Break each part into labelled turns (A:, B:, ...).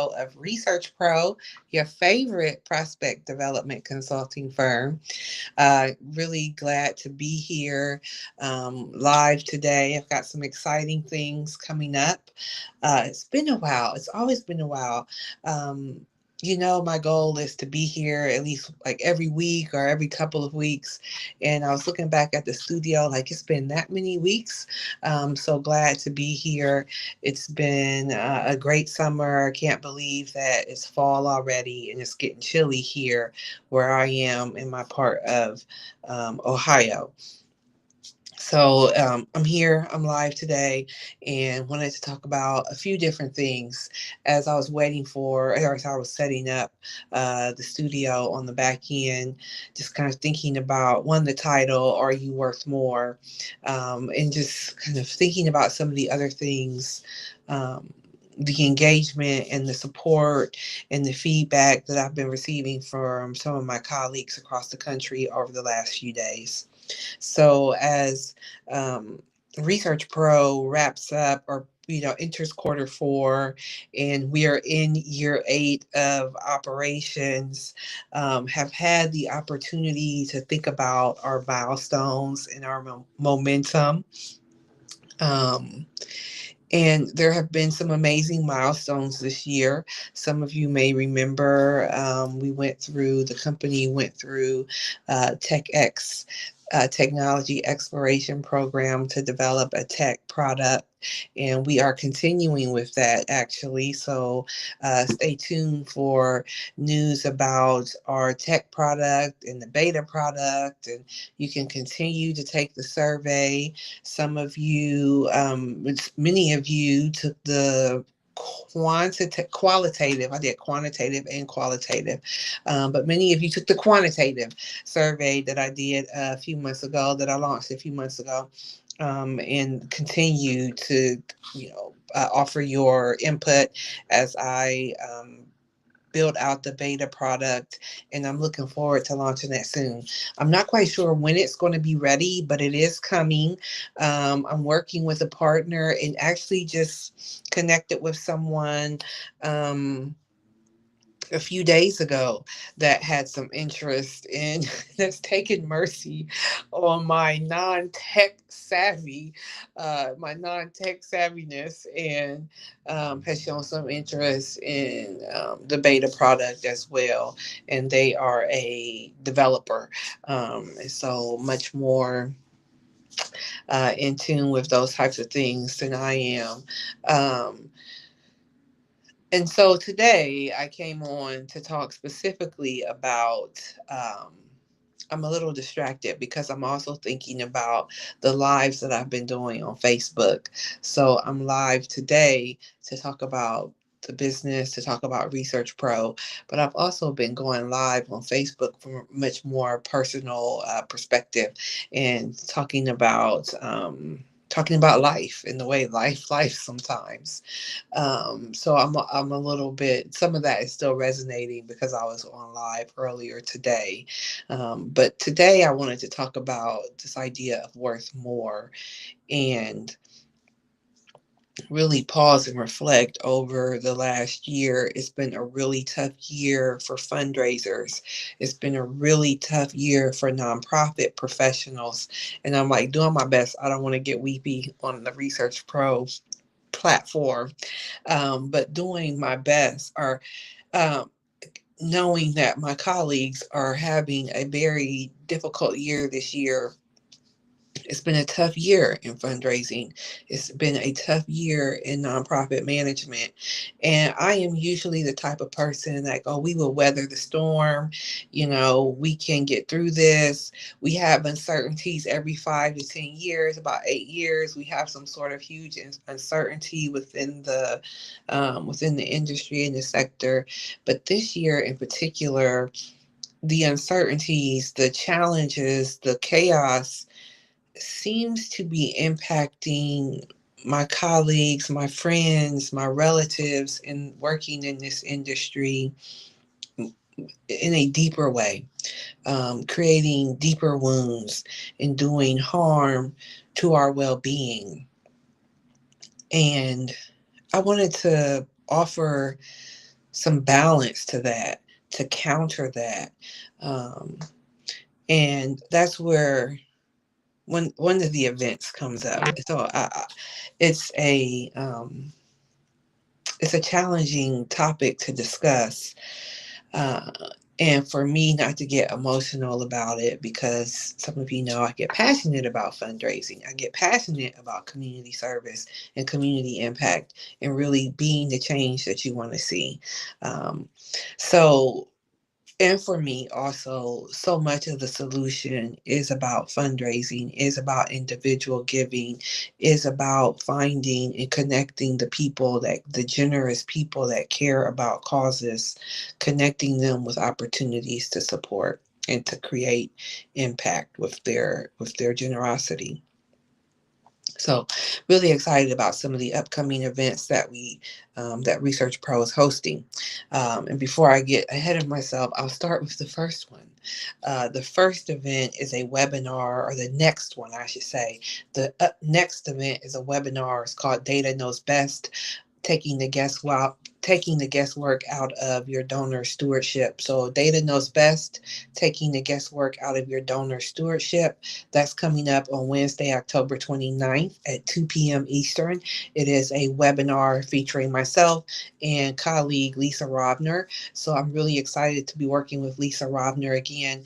A: CEO of Research Pro, your favorite prospect development consulting firm. Really glad to be here live today. I've got some exciting things coming up. It's been a while. It's always been a while. My goal is to be here at least like every week or every couple of weeks. And I was looking back at the studio, like it's been that many weeks. So glad to be here. It's been a great summer. I can't believe that it's fall already and it's getting chilly here where I am in my part of Ohio. So I'm here, I'm live today, and wanted to talk about a few different things as I was waiting for, or as I was setting up the studio on the back end, just kind of thinking about one, the title, Are You Worth More? And just kind of thinking about some of the other things. The engagement and the support and the feedback that I've been receiving from some of my colleagues across the country over the last few days. So as Research Pro wraps up or enters quarter 4, and we are in year 8 of operations, have had the opportunity to think about our milestones and our momentum. Um, and there have been some amazing milestones this year. Some of you may remember the company went through TechX, Technology Exploration Program to develop a tech product. And we are continuing with that actually. So stay tuned for news about our tech product and the beta product. And you can continue to take the survey. Some of you, many of you took the qualitative. I did quantitative and qualitative, but many of you took the quantitative survey that I did a few months ago, that I launched a few months ago, and continue to, offer your input as I build out the beta product, and I'm looking forward to launching that soon. I'm not quite sure when it's going to be ready, but it is coming. I'm working with a partner and actually just connected with someone a few days ago that had some interest in that's taken mercy on my non-tech savviness, and has shown some interest in the beta product as well. And they are a developer, and so much more in tune with those types of things than I am. And so today I came on to talk specifically about. I'm a little distracted because I'm also thinking about the lives that I've been doing on Facebook. So I'm live today to talk about the business, to talk about Research Pro, but I've also been going live on Facebook from a much more personal perspective, and talking about life and the way life sometimes. So I'm a little bit, some of that is still resonating because I was on live earlier today. But today I wanted to talk about this idea of worth more, and really pause and reflect over the last year. It's been a really tough year for fundraisers. It's been a really tough year for nonprofit professionals. And I'm like doing my best. I don't want to get weepy on the Research Pro platform, but doing my best, or um, knowing that my colleagues are having a very difficult year this year. It's been a tough year in fundraising. It's been a tough year in nonprofit management. And I am usually the type of person that, oh, we will weather the storm. We can get through this. We have uncertainties every 5 to 10 years, about 8 years. We have some sort of huge uncertainty within the industry and the sector. But this year in particular, the uncertainties, the challenges, the chaos seems to be impacting my colleagues, my friends, my relatives in working in this industry in a deeper way, creating deeper wounds and doing harm to our well-being. And I wanted to offer some balance to that, to counter that. Um, and that's where when one of the events comes up. So it's a um, it's a challenging topic to discuss. Uh, and for me not to get emotional about it, because some of you know I get passionate about fundraising. I get passionate about community service and community impact and really being the change that you want to see. Um, so and for me, also, so much of the solution is about fundraising, is about individual giving, is about finding and connecting the generous people that care about causes, connecting them with opportunities to support and to create impact with their generosity. So, really excited about some of the upcoming events that Research Pro is hosting. And before I get ahead of myself, I'll start with the first one. The first event is a webinar, or the next one, I should say. The next event is a webinar. It's called Data Knows Best, taking the guesswork out of your donor stewardship. So Data Knows Best, taking the guesswork out of your donor stewardship. That's coming up on Wednesday, October 29th at 2 p.m. Eastern. It is a webinar featuring myself and colleague Lisa Rovner. So I'm really excited to be working with Lisa Rovner again.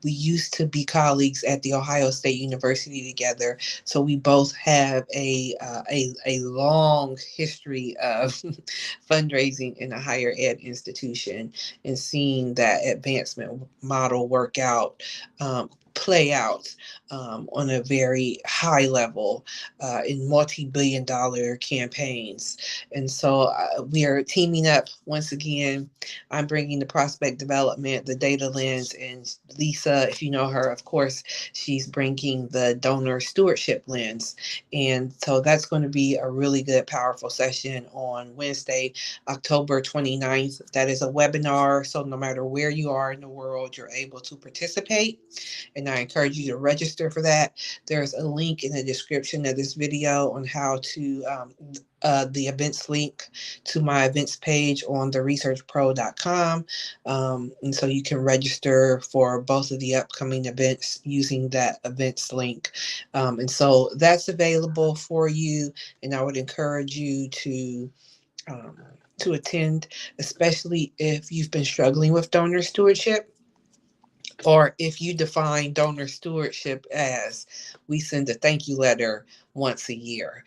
A: We used to be colleagues at the Ohio State University together, so we both have a long history of fundraising in a higher ed institution and seeing that advancement model work out. Play out on a very high level in multi-billion dollar campaigns. And so we are teaming up once again. I'm bringing the prospect development, the data lens, and Lisa, if you know her, of course, she's bringing the donor stewardship lens. And so that's going to be a really good, powerful session on Wednesday, October 29th. That is a webinar. So no matter where you are in the world, you're able to participate. And I encourage you to register for that. There's a link in the description of this video on how to the events link to my events page on theresearchpro.com. And so you can register for both of the upcoming events using that events link. And so that's available for you. And I would encourage you um, to attend, especially if you've been struggling with donor stewardship, or if you define donor stewardship as we send a thank you letter once a year.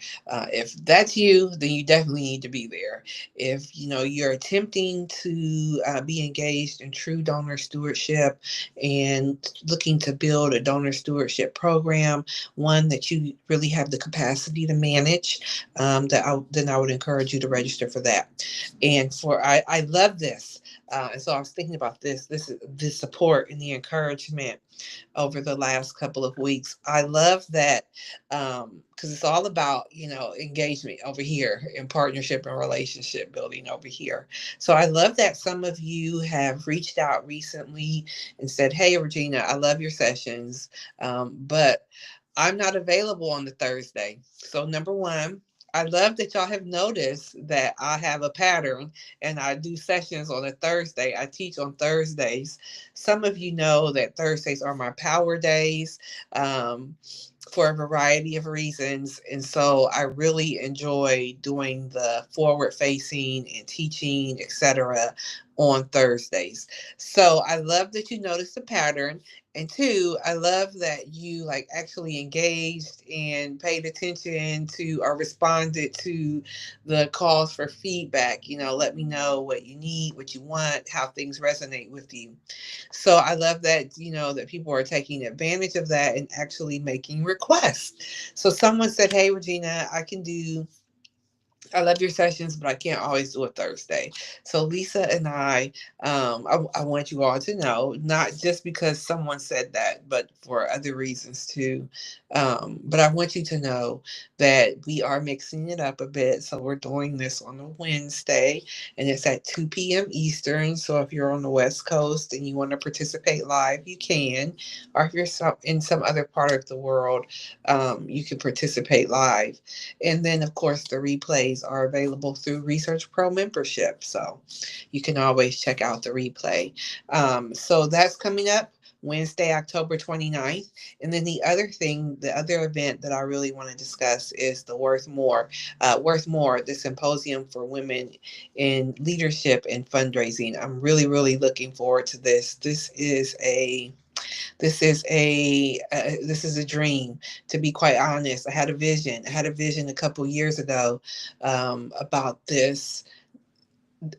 A: If that's you, then you definitely need to be there. If you know you're attempting to be engaged in true donor stewardship and looking to build a donor stewardship program, one that you really have the capacity to manage, then I would encourage you to register for that. And I love this. And so I was thinking about this support and the encouragement over the last couple of weeks. I love that because it's all about engagement over here and partnership and relationship building over here. So I love that some of you have reached out recently and said, "Hey, Regina, I love your sessions, but I'm not available on the Thursday." So number one, I love that y'all have noticed that I have a pattern and I do sessions on a Thursday. I teach on Thursdays. Some of you know that Thursdays are my power days for a variety of reasons. And so I really enjoy doing the forward facing and teaching, etc., on Thursdays. So I love that you noticed the pattern. And two, I love that you like actually engaged and paid attention to or responded to the calls for feedback. Let me know what you need, what you want, how things resonate with you. So I love that, that people are taking advantage of that and actually making requests. So someone said, "Hey, Regina, I love your sessions, but I can't always do a Thursday." So Lisa and I want you all to know, not just because someone said that, but for other reasons too. But I want you to know that we are mixing it up a bit. So we're doing this on a Wednesday, and it's at 2 p.m. Eastern. So if you're on the West Coast and you want to participate live, you can. Or if you're in some other part of the world, you can participate live. And then, of course, the replays are available through Research Pro membership. So you can always check out the replay. So that's coming up Wednesday, October 29th. And then the other event that I really want to discuss is the Worth More, the Symposium for Women in Leadership and Fundraising. I'm really, really looking forward to this. This is a dream, to be quite honest. I had a vision. I had a vision a couple years ago about this,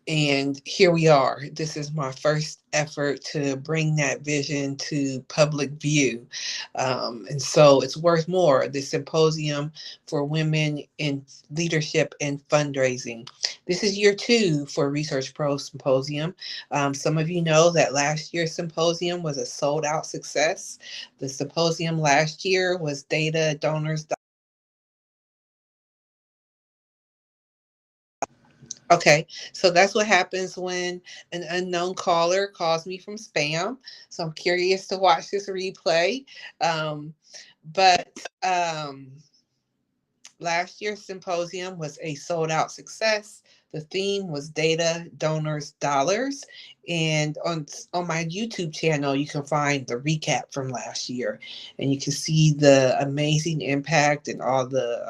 A: and here we are. This is my first effort to bring that vision to public view. And so it's Worth More, the Symposium for Women in Leadership and Fundraising. This is year 2 for Research Pro Symposium. Some of you know that last year's symposium was a sold out success. The symposium last year was Data Donors. Okay, so that's what happens when an unknown caller calls me from spam. So I'm curious to watch this replay. Um, but last year's symposium was a sold out success. The theme was data, donors, dollars. And on my YouTube channel, you can find the recap from last year, and you can see the amazing impact and all the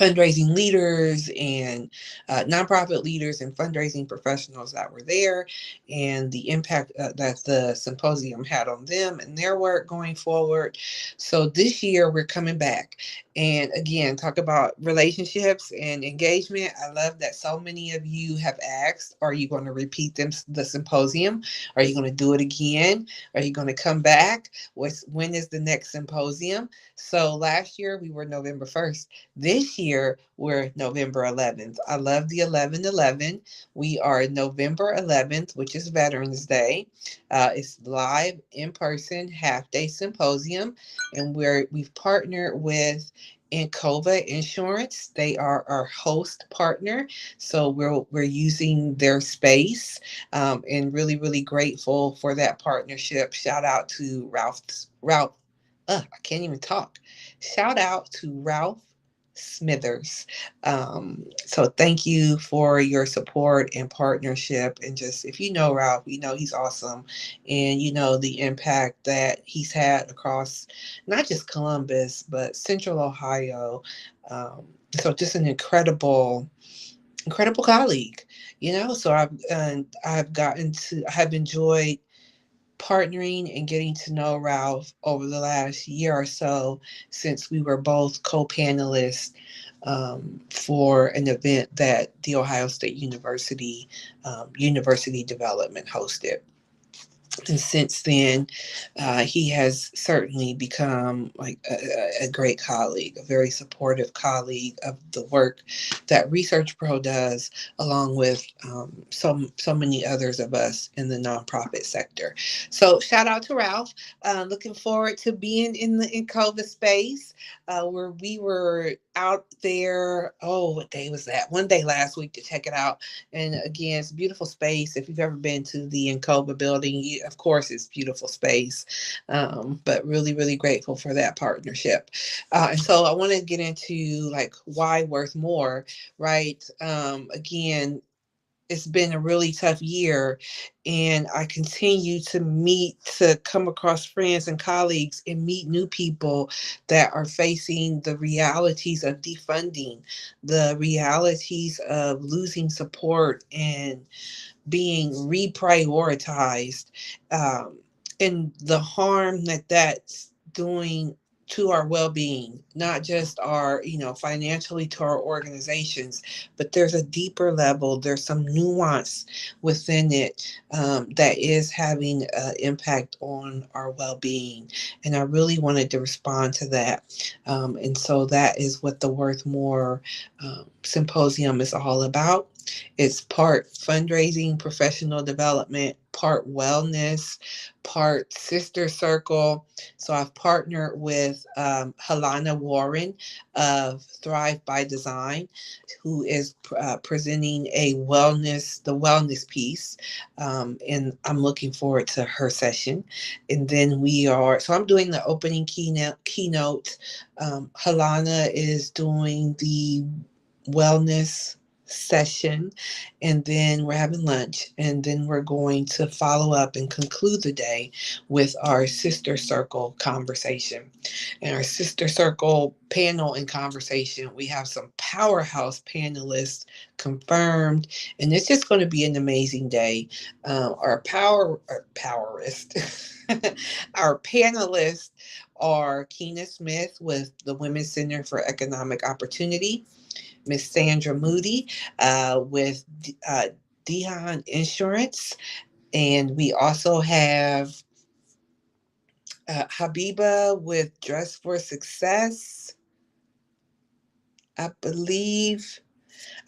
A: fundraising leaders and nonprofit leaders and fundraising professionals that were there, and the impact that the symposium had on them and their work going forward. So this year we're coming back and again talk about relationships and engagement. I love that so many of you have asked, are you going to repeat the symposium? Are you going to do it again? Are you going to come back? When is the next symposium? So last year we were November 1st. This year, we're November 11th. I love the 11/11. We are November 11th, which is Veterans Day. It's live in person half day symposium, and we've partnered with Encova Insurance. They are our host partner, so we're using their space, and really, really grateful for that partnership. Shout out to Ralph. I can't even talk. Shout out to Ralph Smithers. So thank you for your support and partnership. And just, if you know Ralph, you know he's awesome. And you know the impact that he's had across not just Columbus, but Central Ohio. So just an incredible colleague, so I have enjoyed partnering and getting to know Ralph over the last year or so, since we were both co-panelists for an event that the Ohio State University University Development hosted. And since then, he has certainly become like a great colleague, a very supportive colleague of the work that Research Pro does, along with so many others of us in the nonprofit sector. So shout out to Ralph. Looking forward to being in the Encova space, where we were out there. Oh, what day was that? One day last week to check it out. And again, it's a beautiful space. If you've ever been to the Encova building, of course, it's beautiful space. But really, really grateful for that partnership. And so I want to get into like why Worth More, right? Again, it's been a really tough year, and I continue to come across friends and colleagues and meet new people that are facing the realities of defunding, the realities of losing support and being reprioritized, um, and the harm that that's doing to our well-being, not just our, financially, to our organizations, but there's a deeper level, there's some nuance within it, that is having an impact on our well-being. And I really wanted to respond to that. And so that is what the Worth More Symposium is all about. It's part fundraising, professional development, part wellness, part sister circle. So I've partnered with Helena Warren of Thrive by Design, who is presenting the wellness piece. And I'm looking forward to her session. And then so I'm doing the opening keynote. Helena is doing the wellness session, and then we're having lunch, and then we're going to follow up and conclude the day with our sister circle conversation. And our sister circle panel and conversation, we have some powerhouse panelists confirmed, and it's just going to be an amazing day. Our powerist, our panelists are Keena Smith with the Women's Center for Economic Opportunity, Miss Sandra Moody with Dehan Insurance, and we also have Habiba with Dress for Success, I believe.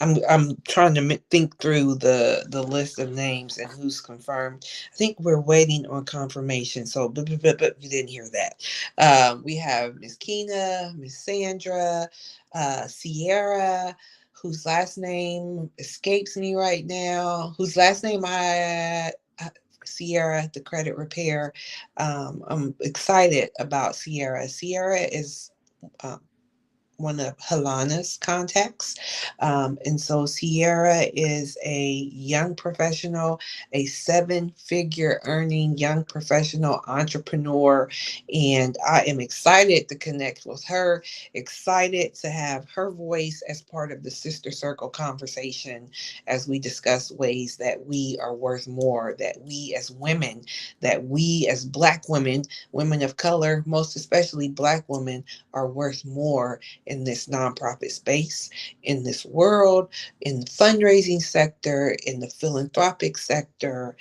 A: I'm trying to think through the list of names and who's confirmed. I think we're waiting on confirmation, so but you didn't hear that. We have Miss Keena, Miss Sandra, Sierra, whose last name escapes me right now. Whose last name Sierra, the credit repair. I'm excited about Sierra. Sierra is um, one of Helana's contacts. And so Sierra is a young professional, a seven-figure earning young professional entrepreneur. And I am excited to connect with her, excited to have her voice as part of the Sister Circle conversation as we discuss ways that we are worth more, that we as women, that we as Black women, women of color, most especially Black women, are worth more in this nonprofit space, in this world, in the fundraising sector, in the philanthropic sector,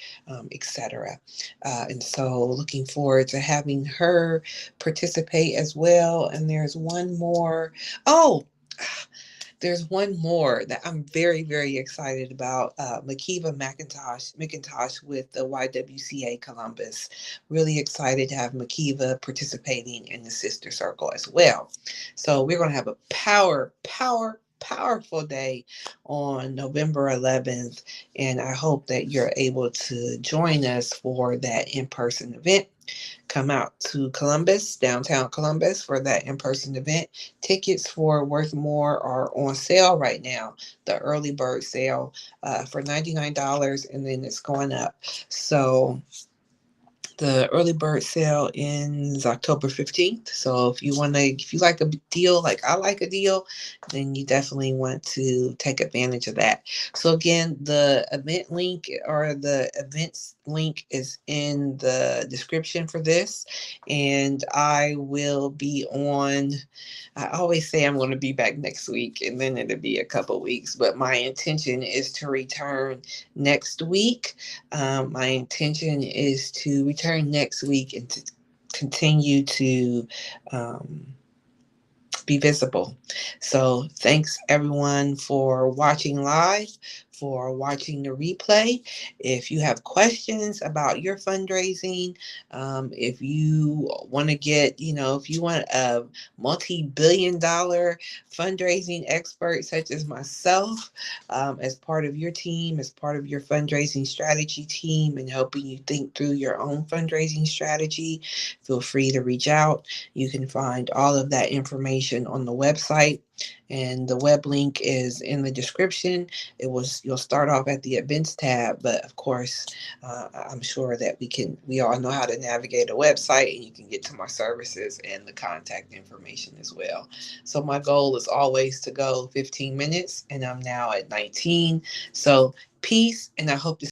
A: etc. And so looking forward to having her participate as well. And there's one more. Oh, there's one more that I'm very, very excited about. Makiva McIntosh with the YWCA Columbus. Really excited to have Makiva participating in the Sister Circle as well. So we're going to have a powerful day on November 11th. And I hope that you're able to join us for that in-person event. Come out to Columbus, downtown Columbus, for that in-person event. Tickets for Worth More are on sale right now, the early bird sale for $99, and then it's going up. So the early bird sale ends October 15th. So if you like a deal, like I like a deal, then you definitely want to take advantage of that. So again, the event link or the events link is in the description for this. And I will be on, I always say I'm going to be back next week, and then it'll be a couple weeks, but my intention is to return next week. My intention is to return next week and to continue to um, be visible. So thanks everyone for watching live, for watching the replay. If you have questions about your fundraising, if you want to get, if you want a multi-billion dollar fundraising expert such as myself, as part of your team, as part of your fundraising strategy team, and helping you think through your own fundraising strategy, feel free to reach out. You can find all of that information on the website, and the web link is in the description. You'll start off at the events tab, but of course, I'm sure that we all know how to navigate a website, and you can get to my services and the contact information as well. So my goal is always to go 15 minutes, and I'm now at 19. So peace, and I hope to